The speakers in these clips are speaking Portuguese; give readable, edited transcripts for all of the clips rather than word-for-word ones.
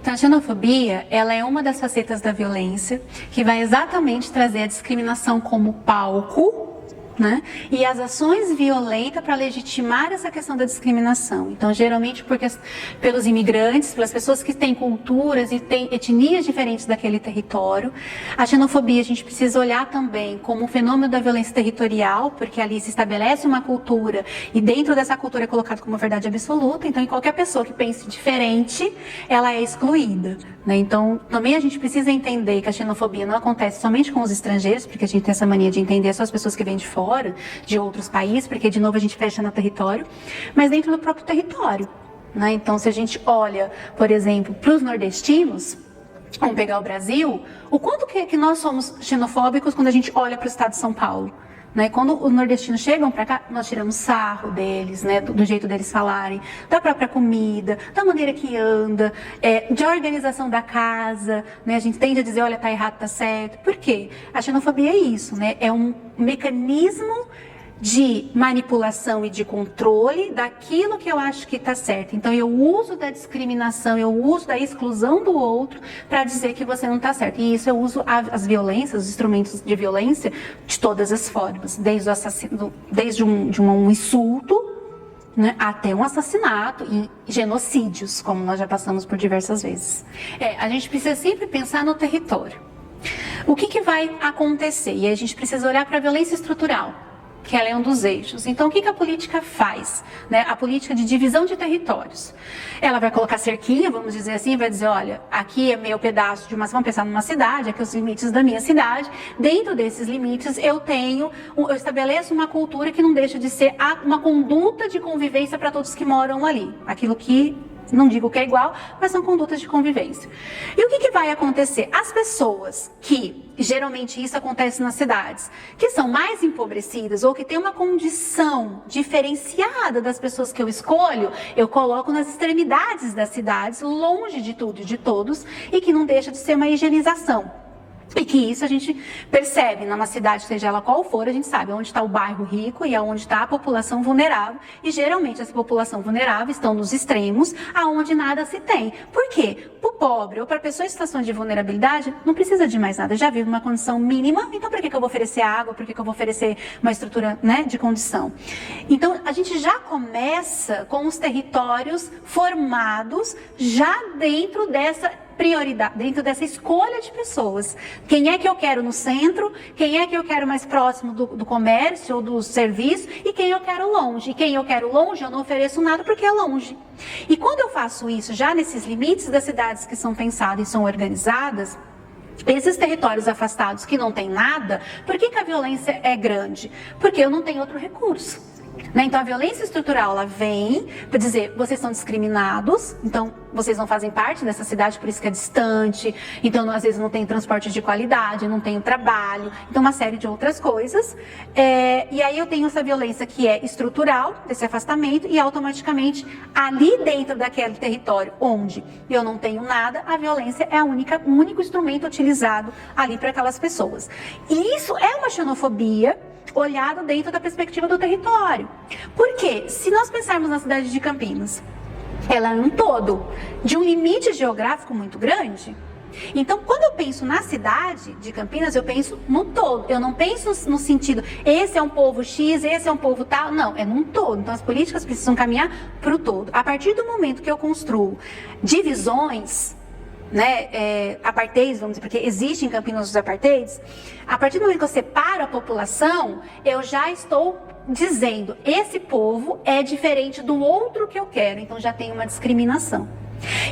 Então, a xenofobia, ela é uma das facetas da violência que vai exatamente trazer a discriminação como palco, né? E as ações violentas para legitimar essa questão da discriminação. Então, geralmente pelos imigrantes, pelas pessoas que têm culturas e têm etnias diferentes daquele território. A xenofobia a gente precisa olhar também como um fenômeno da violência territorial, porque ali se estabelece uma cultura e dentro dessa cultura é colocado como verdade absoluta. Então, em qualquer pessoa que pense diferente, ela é excluída, né? Então, também a gente precisa entender que a xenofobia não acontece somente com os estrangeiros, porque a gente tem essa mania de entender só as pessoas que vêm de fora, de outros países, porque de novo a gente fecha no território, mas dentro do próprio território, né? Então, se a gente olha, por exemplo, para os nordestinos, vamos pegar o Brasil, o quanto que nós somos xenofóbicos quando a gente olha para o estado de São Paulo, né? Quando os nordestinos chegam para cá, nós tiramos sarro deles, né? Do jeito deles falarem, da própria comida, da maneira que anda, de organização da casa, né? A gente tende a dizer, olha, tá errado, tá certo. Por quê? A xenofobia é isso, né? É um mecanismo de manipulação e de controle daquilo que eu acho que está certo. Então, eu uso da discriminação, eu uso da exclusão do outro para dizer que você não está certo. E isso eu uso as violências, os instrumentos de violência de todas as formas, desde o assassino, desde um insulto, né, até um assassinato e genocídios, como nós já passamos por diversas vezes. A gente precisa sempre pensar no território. O que vai acontecer? E a gente precisa olhar para a violência estrutural, que ela é um dos eixos. Então, o que a política faz? Né? A política de divisão de territórios. Ela vai colocar cerquinha, vamos dizer assim, vai dizer, olha, aqui é meu pedaço de uma... Vamos pensar numa cidade, aqui os limites da minha cidade. Dentro desses limites, eu estabeleço uma cultura que não deixa de ser uma conduta de convivência para todos que moram ali. Aquilo que... Não digo que é igual, mas são condutas de convivência. E o que vai acontecer? As pessoas que, geralmente isso acontece nas cidades, que são mais empobrecidas ou que têm uma condição diferenciada das pessoas que eu escolho, eu coloco nas extremidades das cidades, longe de tudo e de todos, e que não deixa de ser uma higienização. E que isso a gente percebe numa cidade, seja ela qual for, a gente sabe onde está o bairro rico e onde está a população vulnerável. E geralmente essa população vulnerável estão nos extremos, aonde nada se tem. Por quê? Para o pobre ou para a pessoa em situação de vulnerabilidade, não precisa de mais nada. Já vive uma condição mínima, então por que eu vou oferecer água? Por que eu vou oferecer uma estrutura, né, de condição? Então a gente já começa com os territórios formados já dentro dessa prioridade, dentro dessa escolha de pessoas. Quem é que eu quero no centro, quem é que eu quero mais próximo do comércio ou do serviço e quem eu quero longe. E quem eu quero longe, eu não ofereço nada porque é longe. E quando eu faço isso já nesses limites das cidades que são pensadas e são organizadas, esses territórios afastados que não tem nada, por que a violência é grande? Porque eu não tenho outro recurso. Né? Então a violência estrutural ela vem para dizer, vocês são discriminados, então vocês não fazem parte dessa cidade, por isso que é distante, então às vezes não tem transporte de qualidade, não tem trabalho, então uma série de outras coisas. E aí eu tenho essa violência que é estrutural, desse afastamento, e automaticamente ali dentro daquele território onde eu não tenho nada, a violência é o único instrumento utilizado ali para aquelas pessoas. E isso é uma xenofobia olhado dentro da perspectiva do território. Por quê? Se nós pensarmos na cidade de Campinas, ela é um todo, de um limite geográfico muito grande. Então, quando eu penso na cidade de Campinas, eu penso no todo. Eu não penso no sentido, esse é um povo X, esse é um povo tal. Não, é num todo. Então, as políticas precisam caminhar para o todo. A partir do momento que eu construo divisões, né, apartheids, vamos dizer, porque existe em Campinas os apartheids, a partir do momento que eu separo a população, eu já estou dizendo, esse povo é diferente do outro que eu quero, então já tem uma discriminação.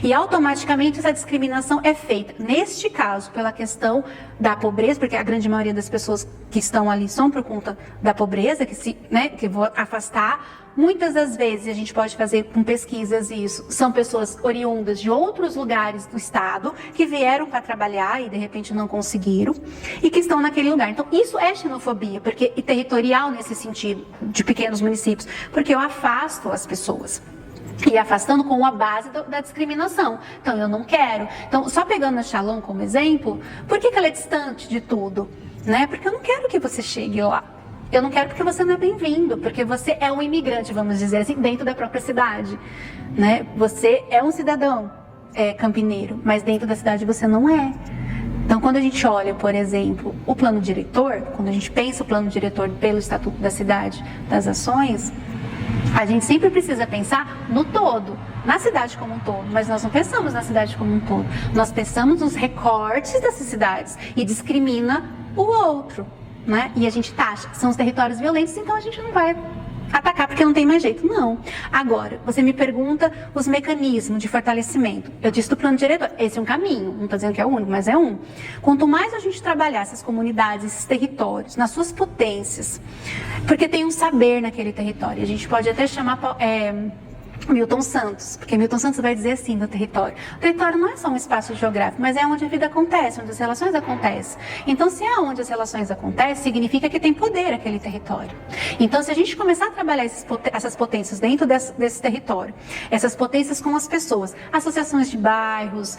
E automaticamente essa discriminação é feita, neste caso, pela questão da pobreza, porque a grande maioria das pessoas que estão ali são por conta da pobreza, que vou afastar. Muitas das vezes a gente pode fazer com pesquisas isso, são pessoas oriundas de outros lugares do estado, que vieram para trabalhar e de repente não conseguiram, e que estão naquele lugar. Então isso é xenofobia, e territorial nesse sentido, de pequenos municípios, porque eu afasto as pessoas. E afastando com a base da discriminação. Então, eu não quero. Então, só pegando a Shalom como exemplo, por que ela é distante de tudo? Né? Porque eu não quero que você chegue lá. Eu não quero porque você não é bem-vindo, porque você é um imigrante, vamos dizer assim, dentro da própria cidade. Né? Você é um cidadão. campineiro, mas dentro da cidade você não é. Então, quando a gente olha, por exemplo, o plano diretor, quando a gente pensa o plano diretor pelo Estatuto da Cidade, das ações, a gente sempre precisa pensar no todo, na cidade como um todo, mas nós não pensamos na cidade como um todo. Nós pensamos nos recortes dessas cidades e discrimina o outro, né? E a gente taxa, são os territórios violentos, então a gente não vai atacar porque não tem mais jeito. Não. Agora, você me pergunta os mecanismos de fortalecimento. Eu disse do plano diretor, esse é um caminho, não estou dizendo que é o único, mas é um. Quanto mais a gente trabalhar essas comunidades, esses territórios, nas suas potências, porque tem um saber naquele território, a gente pode até chamar Milton Santos, porque Milton Santos vai dizer assim do território. O território não é só um espaço geográfico, mas é onde a vida acontece, onde as relações acontecem. Então, se é onde as relações acontecem, significa que tem poder aquele território. Então, se a gente começar a trabalhar essas potências dentro desse território, essas potências com as pessoas, associações de bairros,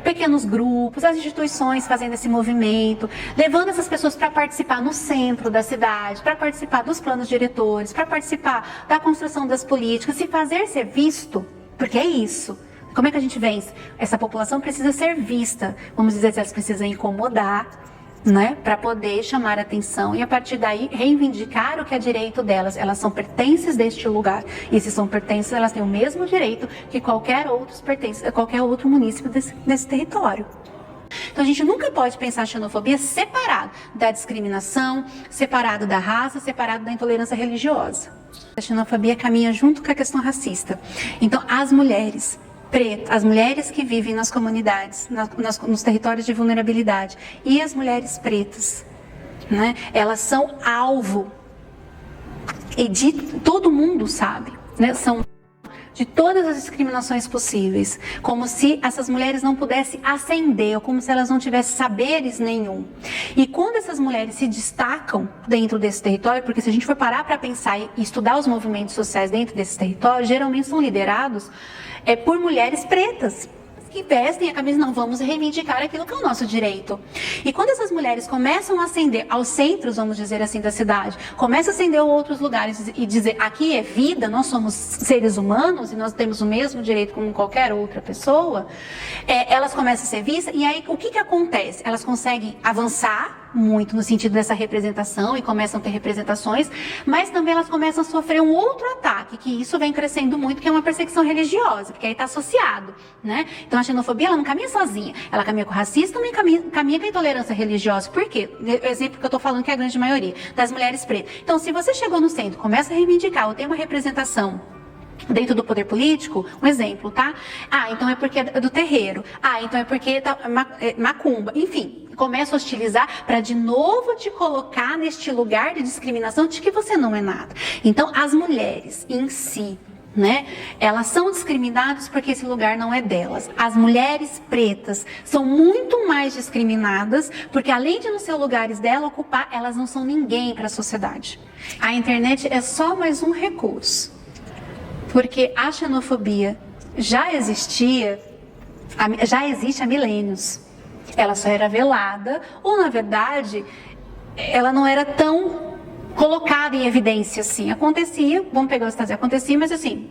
pequenos grupos, as instituições fazendo esse movimento, levando essas pessoas para participar no centro da cidade, para participar dos planos diretores, para participar da construção das políticas, se fazer ser visto, porque é isso. Como é que a gente vence? Essa população precisa ser vista, vamos dizer, elas precisam incomodar, né, para poder chamar a atenção e a partir daí reivindicar o que é direito delas. Elas são pertences deste lugar e se são pertences, elas têm o mesmo direito que qualquer outro município desse território. Então a gente nunca pode pensar a xenofobia separado da discriminação, separado da raça, separado da intolerância religiosa. A xenofobia caminha junto com a questão racista. Então as mulheres pretas, as mulheres que vivem nas comunidades, nos territórios de vulnerabilidade e as mulheres pretas, né, elas são alvo, e todo mundo sabe, né, são de todas as discriminações possíveis, como se essas mulheres não pudessem ascender, ou como se elas não tivessem saberes nenhum. E quando essas mulheres se destacam dentro desse território, porque se a gente for parar para pensar e estudar os movimentos sociais dentro desse território, geralmente são liderados por mulheres pretas, que vestem a camisa, não, vamos reivindicar aquilo que é o nosso direito. E quando essas mulheres começam a ascender aos centros, vamos dizer assim, da cidade, começam a ascender a outros lugares e dizer, aqui é vida, nós somos seres humanos e nós temos o mesmo direito como qualquer outra pessoa, elas começam a ser vistas, e aí o que acontece? Elas conseguem avançar muito no sentido dessa representação e começam a ter representações, mas também elas começam a sofrer um outro ataque, que isso vem crescendo muito, que é uma perseguição religiosa, porque aí está associado, né? Então a xenofobia, ela não caminha sozinha, ela caminha com o racismo, também caminha com a intolerância religiosa. Por quê? O exemplo que eu estou falando que é a grande maioria das mulheres pretas. Então, se você chegou no centro, começa a reivindicar ou tem uma representação dentro do poder político, um exemplo, tá? Ah, então é porque é do terreiro. Ah, então é porque tá macumba. Enfim, começa a hostilizar para de novo te colocar neste lugar de discriminação de que você não é nada. Então, as mulheres em si, né, elas são discriminadas porque esse lugar não é delas. As mulheres pretas são muito mais discriminadas porque além de não ser lugares dela ocupar, elas não são ninguém para a sociedade. A internet é só mais um recurso. Porque a xenofobia já existe há milênios. Ela só era velada, ou na verdade, ela não era tão colocada em evidência assim. Acontecia, vamos pegar os Estados Unidos, acontecia, mas assim,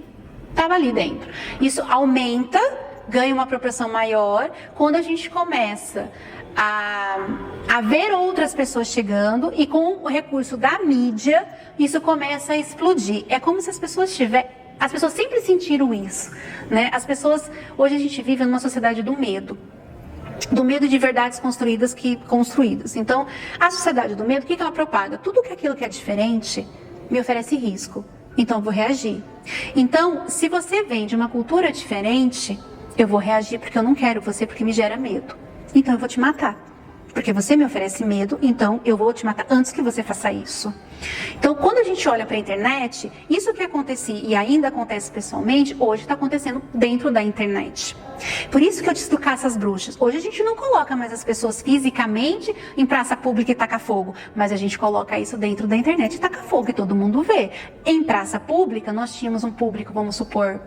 estava ali dentro. Isso aumenta, ganha uma proporção maior, quando a gente começa a ver outras pessoas chegando e com o recurso da mídia, isso começa a explodir. É como se as pessoas sempre sentiram isso, né? Hoje a gente vive numa sociedade do medo de verdades construídas. Então, a sociedade do medo, o que ela propaga? Tudo aquilo que é diferente me oferece risco, então eu vou reagir. Então, se você vem de uma cultura diferente, eu vou reagir porque eu não quero você, porque me gera medo. Então eu vou te matar, porque você me oferece medo, então eu vou te matar antes que você faça isso. Então, quando a gente olha para a internet, isso que acontecia e ainda acontece pessoalmente, hoje está acontecendo dentro da internet. Por isso que eu disse do caça às bruxas. Hoje a gente não coloca mais as pessoas fisicamente em praça pública e taca fogo, mas a gente coloca isso dentro da internet e taca fogo e todo mundo vê. Em praça pública, nós tínhamos um público, vamos supor,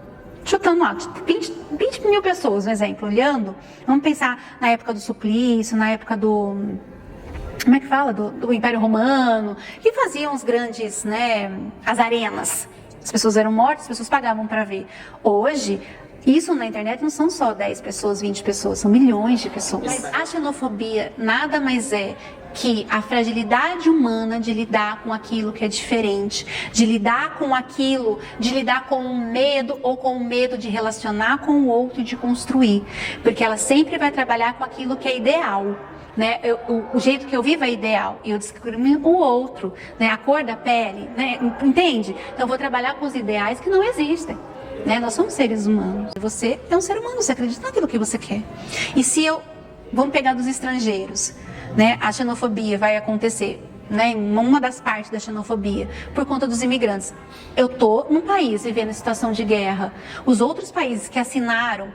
chutando alto, 20 mil pessoas, um exemplo, olhando. Vamos pensar na época do Suplício, na época do... Como é que fala? Do Império Romano, que faziam os grandes, né, as arenas. As pessoas eram mortas, as pessoas pagavam para ver. Hoje, Isso na internet não são só 10 pessoas, 20 pessoas, são milhões de pessoas. Mas a xenofobia nada mais é que a fragilidade humana de lidar com aquilo que é diferente, de lidar com aquilo, de lidar com o medo ou com o medo de relacionar com o outro e de construir. Porque ela sempre vai trabalhar com aquilo que é ideal. Né? O jeito que eu vivo é ideal e eu discrimino o outro, né? A cor da pele, né? Entende? Então eu vou trabalhar com os ideais que não existem. Né? Nós somos seres humanos. Você é um ser humano, você acredita naquilo que você quer. E se eu... Vamos pegar dos estrangeiros. Né? A xenofobia vai acontecer, né? Uma das partes da xenofobia, por conta dos imigrantes. Eu estou num país vivendo em situação de guerra. Os outros países que assinaram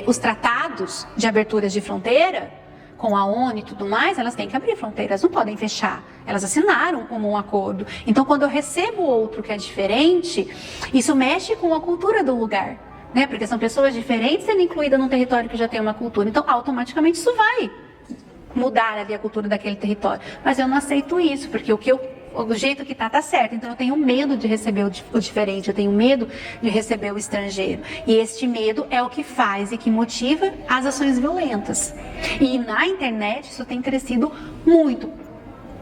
os tratados de aberturas de fronteira, com a ONU e tudo mais, elas têm que abrir fronteiras, não podem fechar. Elas assinaram como um acordo. Então, quando eu recebo outro que é diferente, isso mexe com a cultura do lugar. Né? Porque são pessoas diferentes sendo incluídas num território que já tem uma cultura. Então, automaticamente isso vai mudar ali a cultura daquele território. Mas eu não aceito isso, porque o jeito que tá certo. Então eu tenho medo de receber o diferente, eu tenho medo de receber o estrangeiro. E este medo é o que faz e que motiva as ações violentas. E na internet isso tem crescido muito.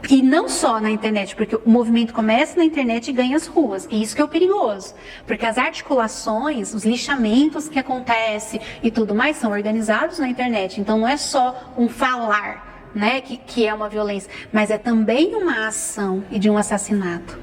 E não só na internet, porque o movimento começa na internet e ganha as ruas. E isso que é o perigoso. Porque as articulações, os lixamentos que acontecem e tudo mais são organizados na internet. Então não é só um falar, né, que é uma violência, mas é também uma ação e de um assassinato.